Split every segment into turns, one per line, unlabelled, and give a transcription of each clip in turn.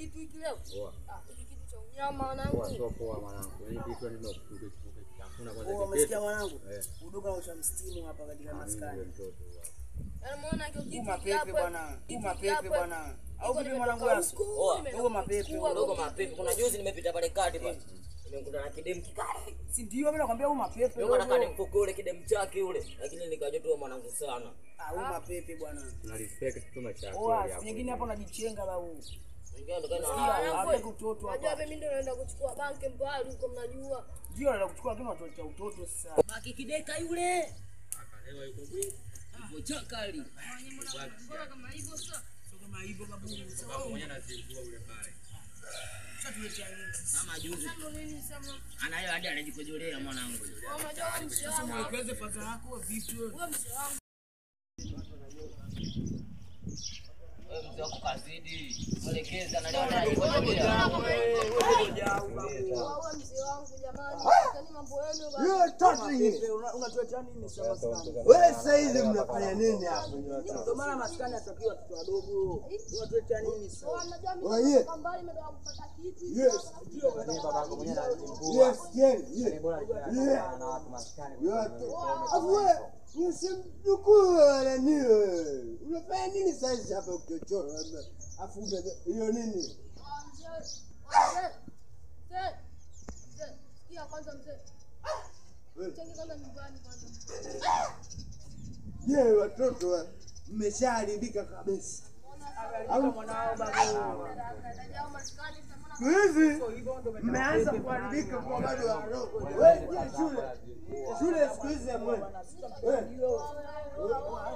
kitu hiki leo. Hiki kitu cha unyama mwanangu.
Sio poa mwanangu. Hii kitu ndio hakuna kwanza
kitu. Umesikia mwanangu? Udoga usha mstimu hapa katika maskani.
Yaani muona hiyo kitu
mapepe bwana. Mapepe bwana. Au vipi mwanangu Yaso? Dogo mapepe.
Dogo mapepe. Kuna juzi nimepita pale kati pale. Nimekuta na kidemu kikali.
Si ndio mimi nakwambia huyu mapepe.
Ndio nataka nimfuke ule kidemu chake ule. Lakini nikajua tu mwanangu sana.
Huyu mapepe bwana.
Tuna respect tu macha yako
hapo. Nyingine hapo unajichenga babu.
Ndio ndo kana
hapo utoto hapa.
Unajua mimi ndio naenda kuchukua banki mbali huko mnajua.
Ndio naenda kuchukua kama watu cha utoto sasa.
Baki kideka yule. Akalewa yuko bwi. Yuko chakali.
Bora kama hivyo sasa.
Sio kama hivyo babu.
Sababu mwenye anazingua ule pale.
Kama juzi. Anayo hadi anajikojolea mwanangu.
Unajua msio
sasa mwelekeze faza yako vipi wewe?
Wewe msio wangu.
Wewe mzee wako kazidi. Mwelekeza na leo anajikojolea.
Wewe mzee wangu jamani. Tani mambo yenu bwana.
Wewe tatu hii. Unatuletea nini sasa maskani?
Wewe sasa hivi mnafanya nini hapo?
Ndio maana maskani atakiwa watoto wadogo. Unatuletea nini sasa?
Wewe mbali umetoka kupata kitu.
Yes.
Ni babako mwenyewe anazingua.
Yes.
Bora sana na watu maskani.
Wewe usimchukue nani wewe? Unafanya nini sasa hapa ukichochoro? Afu hiyo nini?
Sikia kwanza mzee. Chenge kwanza nyumbani kwanza.
Je, watoto mmeshaharibika kabisa.
Au mwanao babu.
Hivi mmeanza kuharibika kwa bado wadogo. Wewe shule siku hizi mwe.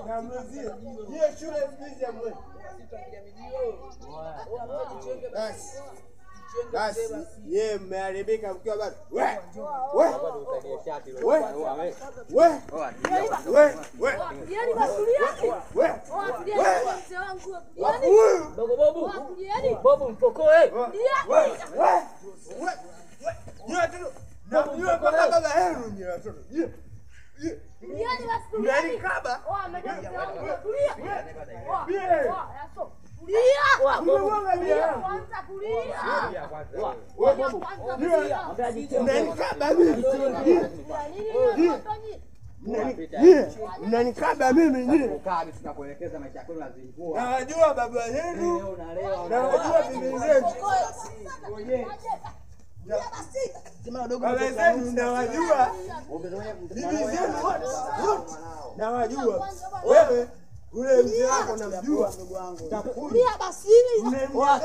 Na mzee, je shule siku hizi mwe. Basi yeye mmeharibika mkiwa bado.
Bado utalie shati ile.
Yaani basuliani. Mzee wangu. Yaani
Dogo bobu. Bobu mpokoe.
Na kwa baba yenu ni watoto.
Yaani basuliani.
Nani kaba?
Tulia. Yaso. Tulia. Kwanza tulia.
Nani kaba mimi? Mnanikaba mimi nini?
Kaa tunakuelekeza maisha yako unazingua.
Nawajua baba yenu. Nawajua bibi zenu. Baba zenu nawajua. Bibi zenu wote. Nawajua. Wewe ule mzee wako namjua ndugu wangu.
Tulia basi.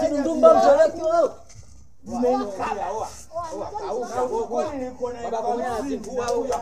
Kidundumba mzaleki wewe.
Mmenikaba. Baba mwenyewe anazingua huyu.